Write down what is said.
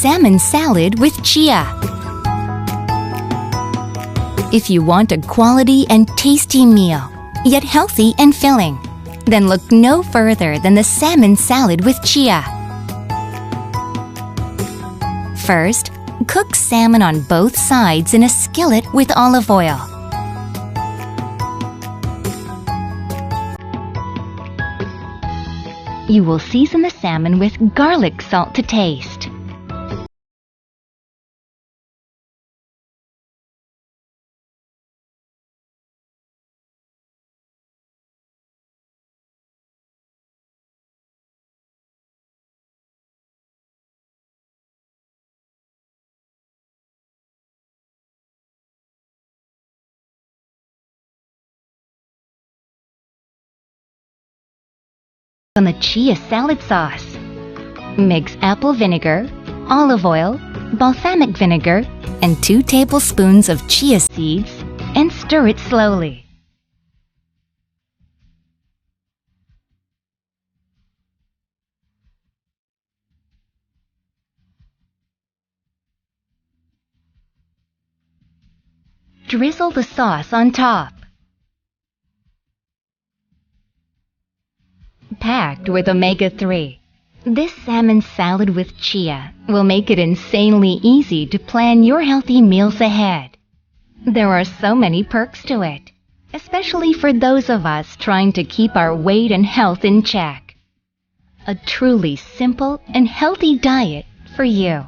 salmon salad with chia. If you want a quality and tasty meal, yet healthy and filling, then look no further than the salmon salad with chia. First, cook salmon on both sides in a skillet with olive oil. You will season the salmon with garlic salt to taste. On the chia salad sauce. Mix apple vinegar, olive oil, balsamic vinegar, and 2 tablespoons of chia seeds and stir it slowly. Drizzle the sauce on top. Packed with omega-3, this salmon salad with chia will make it insanely easy to plan your healthy meals ahead. There are so many perks to it, especially for those of us trying to keep our weight and health in check. A truly simple and healthy diet for you.